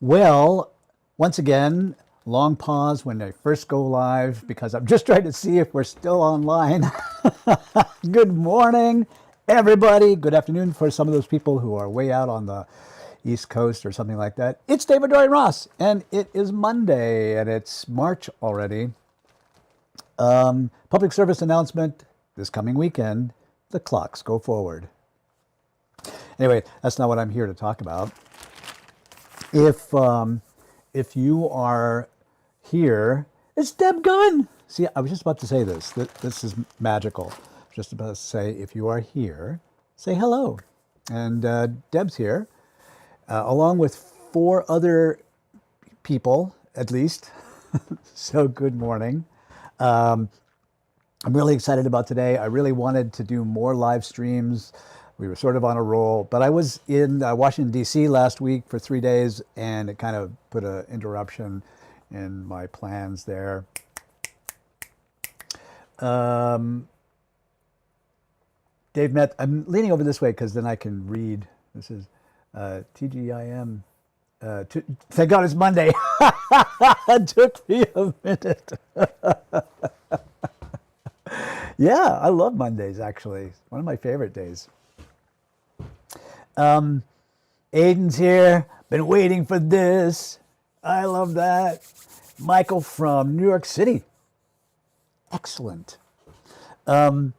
Well, once again, long pause when I first go live because I'm just trying to see if we're still online. Good morning, everybody. Good afternoon for some of those people who are way out on the East Coast or something like that. It's David-Dorian Ross, and it is Monday, and it's March already. Public service announcement this coming weekend, the clocks go forward. Anyway, that's not what I'm here to talk about. If you are here, it's Deb Gunn. See, I was just about to say this. This is magical. I was just about to say, if you are here, say hello. And Deb's here, along with 4 other people, at least. So good morning. I'm really excited about today. I really wanted to do more live streams. We were sort of on a roll, but I was in Washington, D.C. last week for 3 days, and it kind of put an interruption in my plans there. Dave met, I'm leaning over this way because then I can read. This is TGIM. Thank God it's Monday. It took me a minute. Yeah, I love Mondays, actually. It's one of my favorite days. Aiden's here. Been waiting for this. I love that. Michael from New York City. Excellent. I'm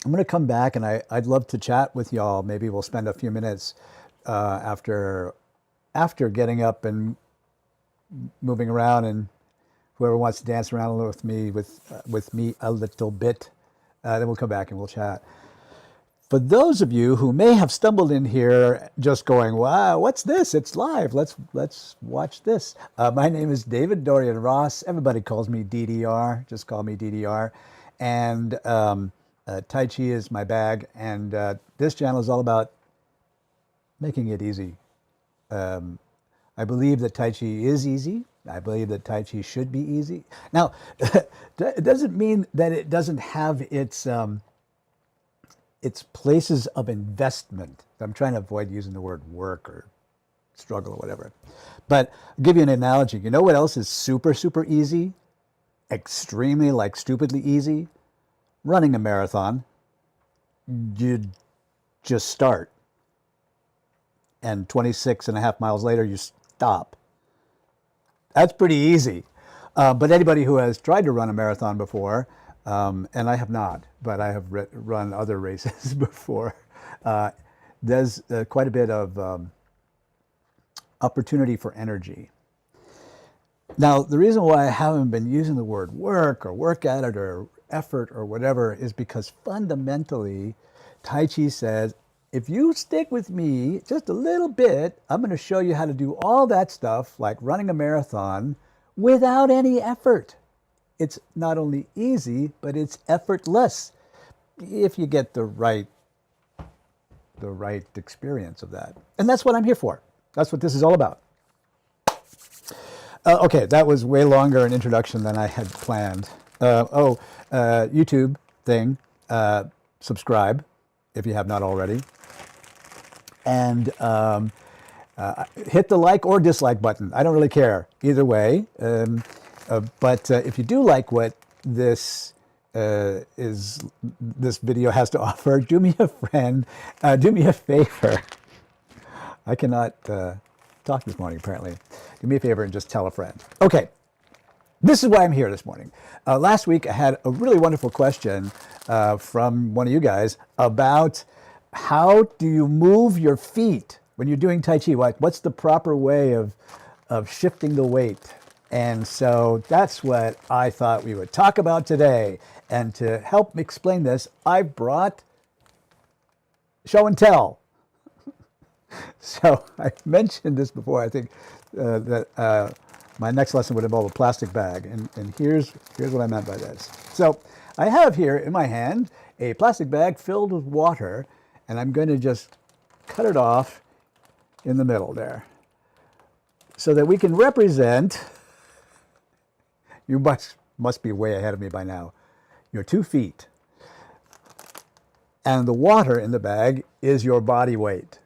going to come back, and I'd love to chat with y'all. Maybe we'll spend a few minutes after getting up and moving around, and whoever wants to dance around with me a little bit, then we'll come back and we'll chat. For those of you who may have stumbled in here just going, wow, what's this? It's live. Let's watch this. My name is David-Dorian Ross. Everybody calls me DDR. Just call me DDR. And Tai Chi is my bag. And this channel is all about making it easy. I believe that Tai Chi is easy. I believe that Tai Chi should be easy. Now, it doesn't mean that it doesn't have its places of investment. I'm trying to avoid using the word work or struggle or whatever. But I'll give you an analogy. You know what else is super, super easy? Extremely, like stupidly easy? Running a marathon. You just start. And 26.5 miles later, you stop. That's pretty easy. But anybody who has tried to run a marathon before, and I have not, but I have run other races before, there's quite a bit of opportunity for energy. Now, the reason why I haven't been using the word work or work at it or effort or whatever is because fundamentally, Tai Chi says, if you stick with me just a little bit, I'm going to show you how to do all that stuff like running a marathon without any effort. It's not only easy, but it's effortless if you get the right experience of that. And that's what I'm here for. That's what this is all about. Okay, that was way longer an introduction than I had planned. YouTube thing, subscribe if you have not already. And hit the like or dislike button. I don't really care either way. But if you do like what this video has to offer, do me a friend, do me a favor. I cannot talk this morning, apparently. Do me a favor and just tell a friend. Okay, this is why I'm here this morning. Last week I had a really wonderful question from one of you guys about how do you move your feet when you're doing Tai Chi? What's the proper way of shifting the weight? And so that's what I thought we would talk about today. And to help me explain this, I brought show and tell. So I mentioned this before. I think that my next lesson would involve a plastic bag. And here's what I meant by this. So I have here in my hand a plastic bag filled with water, and I'm going to just cut it off in the middle there so that we can represent, you must be way ahead of me by now, your 2 feet. And the water in the bag is your body weight.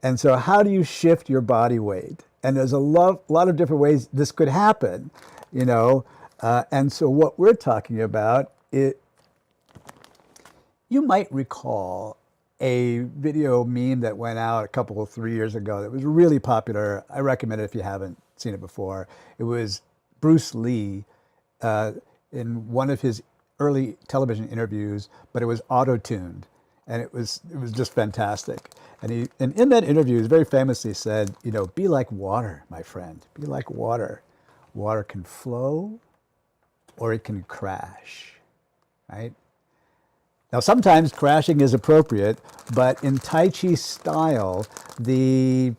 And so how do you shift your body weight? And there's a lot of different ways this could happen, you know. And so what we're talking about, you might recall a video meme that went out a couple of 3 years ago that was really popular. I recommend it if you haven't seen it before. It was Bruce Lee uh, in one of his early television interviews, but it was auto-tuned, and it was just fantastic. And in that interview, he very famously said, you know, be like water, my friend. Be like water. Water can flow, or it can crash, right? Now, sometimes crashing is appropriate, but in Tai Chi style, the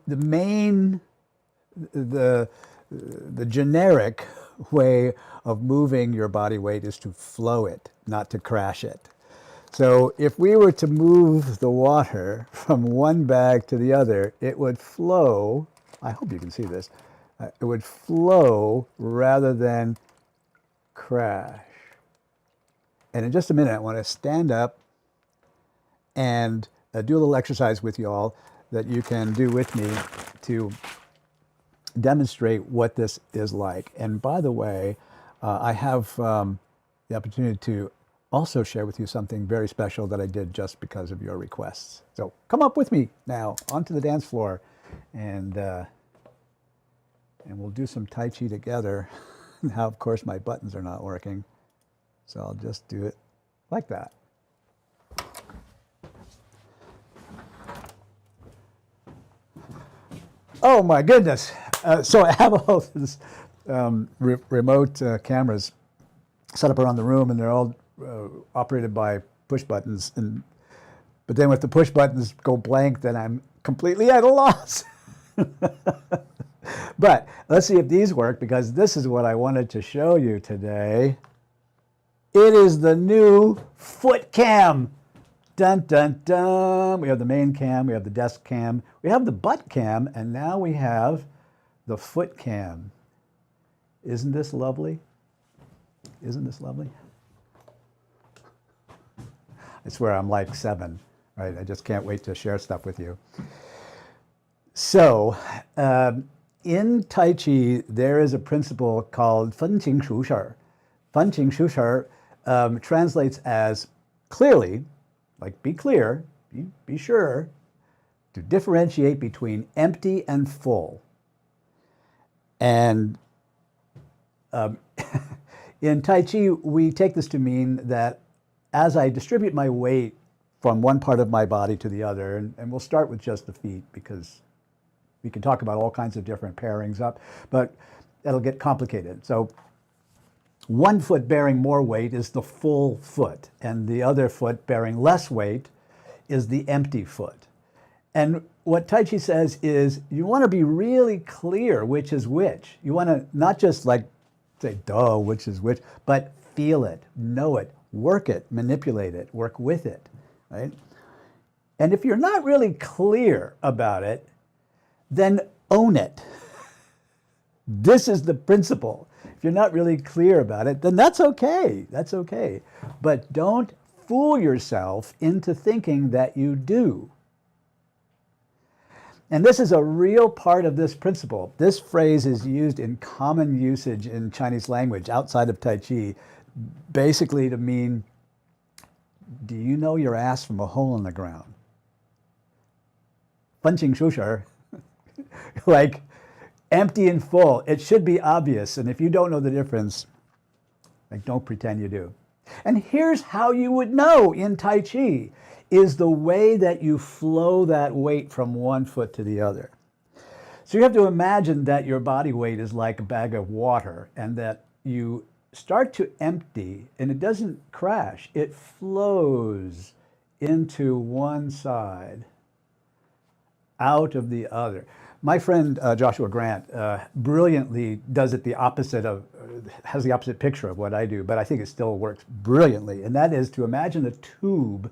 main the generic way of moving your body weight is to flow it, not to crash it. So if we were to move the water from one bag to the other, it would flow. I hope you can see this. It would flow rather than crash. And in just a minute, I want to stand up and do a little exercise with you all that you can do with me to demonstrate what this is like. And by the way, I have the opportunity to also share with you something very special that I did just because of your requests. So come up with me now onto the dance floor, and we'll do some Tai Chi together. Now, of course, my buttons are not working, so I'll just do it like that. Oh my goodness. So I have all these remote cameras set up around the room, and they're all operated by push buttons. But then if the push buttons go blank, then I'm completely at a loss. But let's see if these work, because this is what I wanted to show you today. It is the new foot cam. Dun, dun, dun. We have the main cam, we have the desk cam, we have the butt cam, and now we have the foot cam. Isn't this lovely? Isn't this lovely? I swear I'm like 7, right? I just can't wait to share stuff with you. So, in Tai Chi, there is a principle called 分清楚事. 分清楚事 translates as clearly, like be clear, be sure, to differentiate between empty and full. And in Tai Chi, we take this to mean that as I distribute my weight from one part of my body to the other, and we'll start with just the feet, because we can talk about all kinds of different pairings up, but it'll get complicated. So one foot bearing more weight is the full foot, and the other foot bearing less weight is the empty foot. And what Tai Chi says is you want to be really clear which is which. You want to not just like say, duh, which is which, but feel it, know it, work it, manipulate it, work with it, right? And if you're not really clear about it, then own it. This is the principle. If you're not really clear about it, then that's okay. That's okay. But don't fool yourself into thinking that you do. And this is a real part of this principle. This phrase is used in common usage in Chinese language outside of Tai Chi, basically to mean, do you know your ass from a hole in the ground? 分清楚事. Like empty and full. It should be obvious. And if you don't know the difference, like don't pretend you do. And here's how you would know in Tai Chi is the way that you flow that weight from one foot to the other. So you have to imagine that your body weight is like a bag of water, and that you start to empty, and it doesn't crash. It flows into one side, out of the other. My friend Joshua Grant brilliantly does it the opposite of, has the opposite picture of what I do, but I think it still works brilliantly. And that is to imagine a tube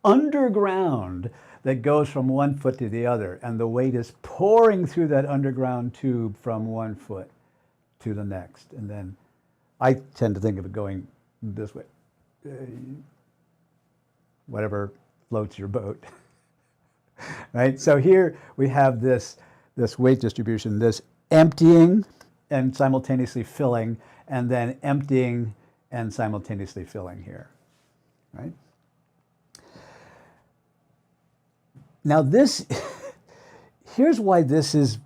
underground that goes from one foot to the other, and the weight is pouring through that underground tube from one foot to the next. And then I tend to think of it going this way. Whatever floats your boat. right? So here we have this weight distribution, this emptying and simultaneously filling, and then emptying and simultaneously filling here, right? Now this, here's why this is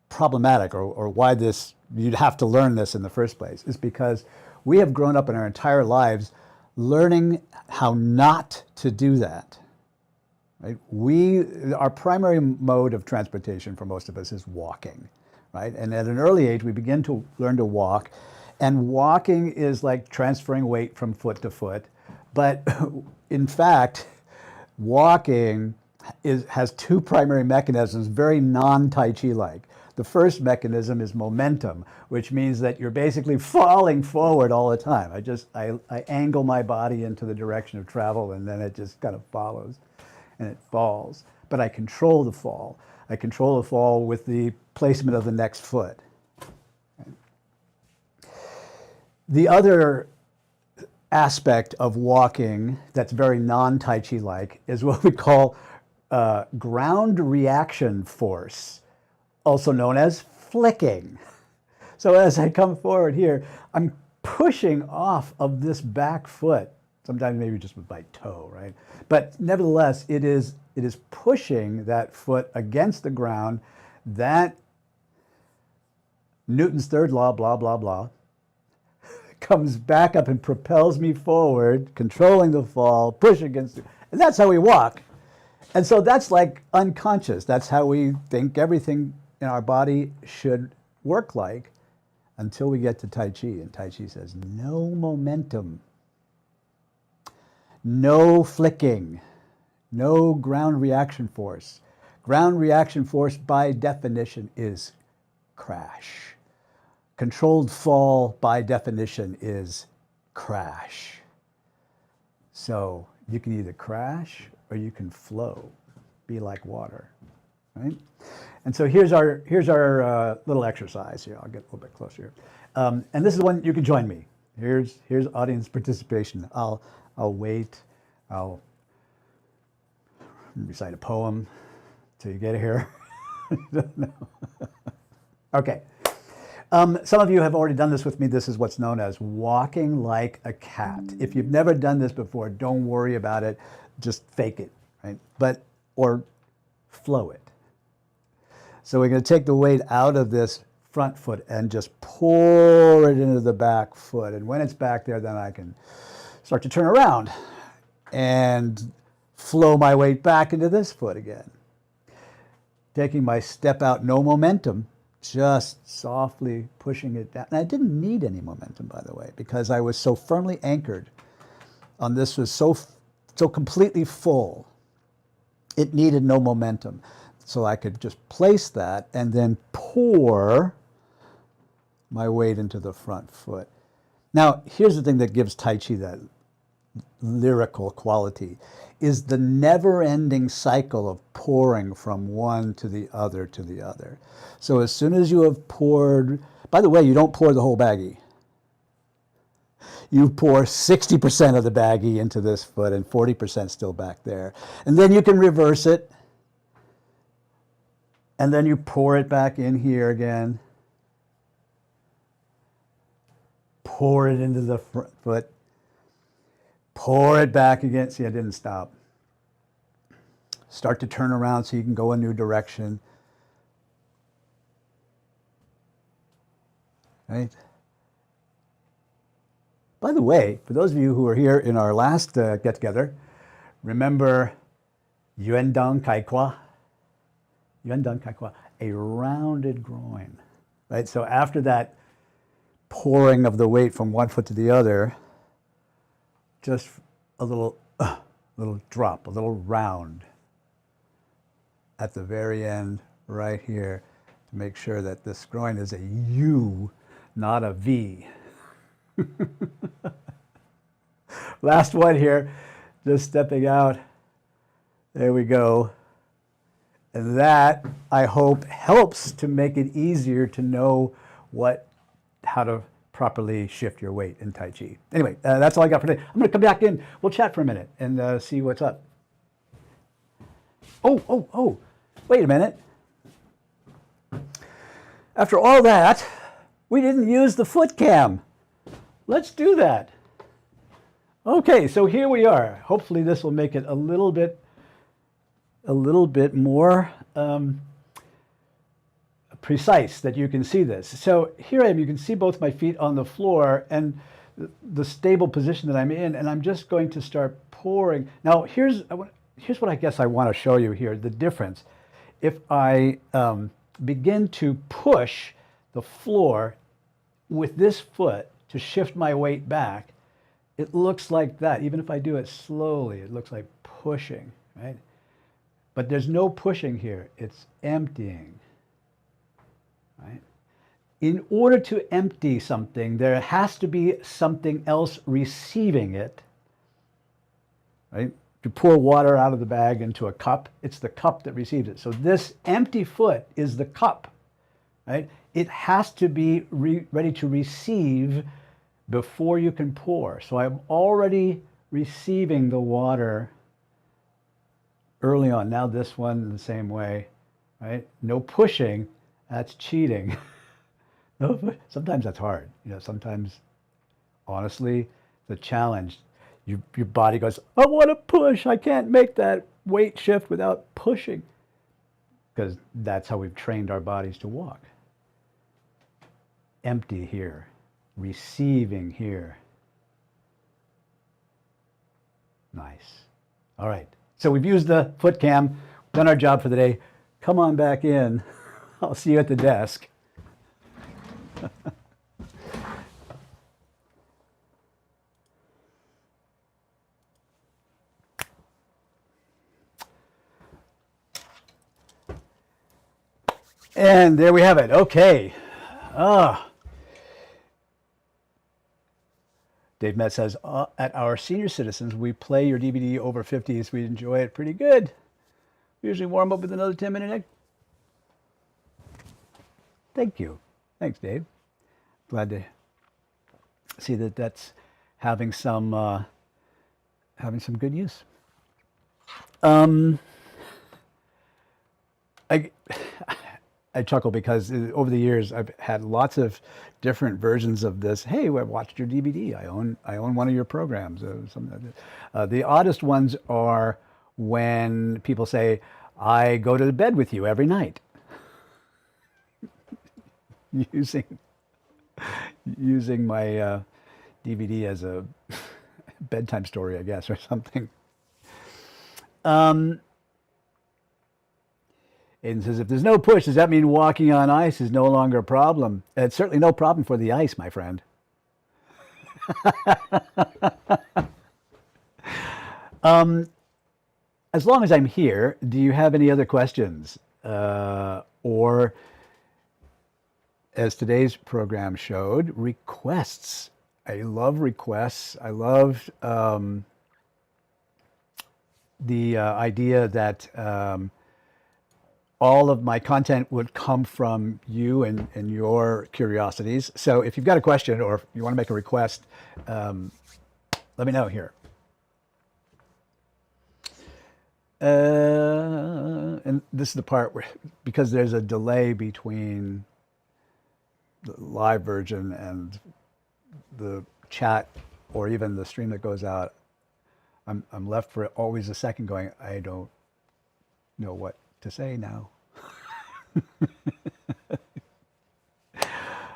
problematic, or why this, you'd have to learn this in the first place, is because we have grown up in our entire lives learning how not to do that. Right? Our primary mode of transportation for most of us is walking, right? And at an early age, we begin to learn to walk, and walking is like transferring weight from foot to foot. But in fact, walking has two primary mechanisms, very non-Tai Chi-like. The first mechanism is momentum, which means that you're basically falling forward all the time. I angle my body into the direction of travel, and then it just kind of follows and it falls. But I control the fall. I control the fall with the placement of the next foot. The other aspect of walking that's very non-Tai Chi-like is what we call ground reaction force, also known as flicking. So as I come forward here, I'm pushing off of this back foot, sometimes maybe just with my toe, right? But nevertheless, it is pushing that foot against the ground. That Newton's third law, blah, blah, blah, comes back up and propels me forward, controlling the fall, push against it. And that's how we walk. And so that's like unconscious. That's how we think everything in our body should work like, until we get to Tai Chi. And Tai Chi says, no momentum, no flicking, no ground reaction force. Ground reaction force, by definition, is crash. Controlled fall, by definition, is crash. So you can either crash or you can flow, be like water, right? And so here's our little exercise here. I'll get a little bit closer here. And this is one you can join me. Here's audience participation. I'll wait. I'll recite a poem till you get here. Okay. Some of you have already done this with me. This is what's known as walking like a cat. If you've never done this before, don't worry about it. Just fake it, right? Or flow it. So we're going to take the weight out of this front foot and just pour it into the back foot. And when it's back there, then I can start to turn around and flow my weight back into this foot again. Taking my step out, no momentum, just softly pushing it down. And I didn't need any momentum, by the way, because I was so firmly anchored on this, was so completely full. It needed no momentum. So I could just place that and then pour my weight into the front foot. Now, here's the thing that gives Tai Chi that lyrical quality, is the never-ending cycle of pouring from one to the other to the other. So as soon as you have poured, by the way, you don't pour the whole baggie. You pour 60% of the baggie into this foot and 40% still back there. And then you can reverse it. And then you pour it back in here again. Pour it into the front foot. Pour it back again. See, I didn't stop. Start to turn around so you can go a new direction. Right? By the way, for those of you who were here in our last get-together, remember Yuan Dang Kai Kwa? Yuan Dang Kai Kwa, a rounded groin. Right? So after that pouring of the weight from one foot to the other, just a little drop, a little round at the very end right here to make sure that this groin is a U, not a V. Last one here, just stepping out. There we go. And that, I hope, helps to make it easier to know how to properly shift your weight in Tai Chi. Anyway, that's all I got for today. I'm going to come back in. We'll chat for a minute and see what's up. Oh, wait a minute. After all that, we didn't use the foot cam. Let's do that. Okay, so here we are. Hopefully this will make it a little bit more precise that you can see this. So here I am. You can see both my feet on the floor and the stable position that I'm in, and I'm just going to start pouring. Now here's what I guess I want to show you here, the difference. If I begin to push the floor with this foot to shift my weight back, it looks like that. Even if I do it slowly, it looks like pushing, right? But there's no pushing here. It's emptying, right? In order to empty something, there has to be something else receiving it, right? To pour water out of the bag into a cup, it's the cup that receives it. So this empty foot is the cup, right? It has to be ready to receive before you can pour. So I'm already receiving the water early on. Now this one the same way, right? No pushing, that's cheating. No, sometimes that's hard. Sometimes, honestly, the challenge, your body goes, I want to push. I can't make that weight shift without pushing. Because that's how we've trained our bodies to walk. Empty here, receiving here. Nice. All right. So we've used the foot cam, done our job for the day. Come on back in. I'll see you at the desk. And there we have it. Okay. Dave Met says, at our senior citizens, we play your DVD over 50s. We enjoy it pretty good. We usually warm up with another 10-minute egg. Thank you. Thanks, Dave. Glad to see that that's having some good use. I chuckle because over the years I've had lots of different versions of this. Hey, I watched your DVD. I own one of your programs. The oddest ones are when people say, I go to bed with you every night. using my DVD as a bedtime story, I guess, or something. Aiden says, if there's no push, does that mean walking on ice is no longer a problem? It's certainly no problem for the ice, my friend. As long as I'm here, do you have any other questions? Or, as today's program showed, requests. I love requests. I love the idea that all of my content would come from you and your curiosities. So if you've got a question or if you want to make a request, let me know here. And this is the part where, because there's a delay between the live version and the chat or even the stream that goes out, I'm left for always a second going, I don't know what to say now.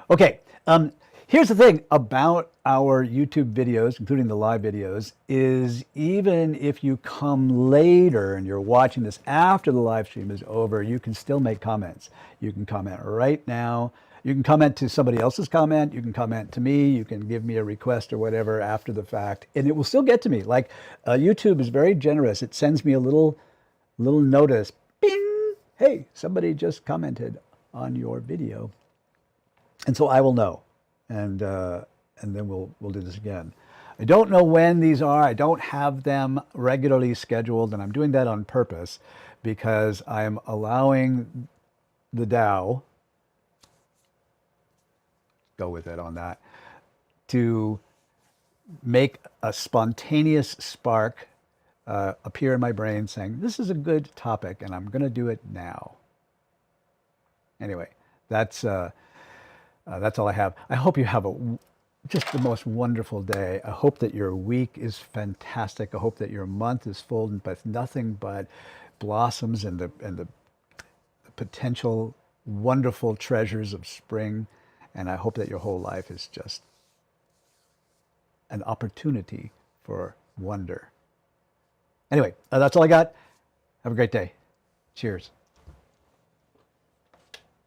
Okay, here's the thing about our YouTube videos, including the live videos, is even if you come later and you're watching this after the live stream is over, you can still make comments. You can comment right now. You can comment to somebody else's comment. You can comment to me. You can give me a request or whatever after the fact, and it will still get to me. Like YouTube is very generous. It sends me a little notice. Bing! Hey, somebody just commented on your video, and so I will know, and then we'll do this again. I don't know when these are. I don't have them regularly scheduled, and I'm doing that on purpose because I'm allowing the Tao, go with it on that, to make a spontaneous spark appear in my brain saying, this is a good topic and I'm going to do it now. Anyway, that's all I have. I hope you have just the most wonderful day. I hope that your week is fantastic. I hope that your month is full with nothing but blossoms and the potential wonderful treasures of spring. And I hope that your whole life is just an opportunity for wonder. Anyway, that's all I got. Have a great day. Cheers.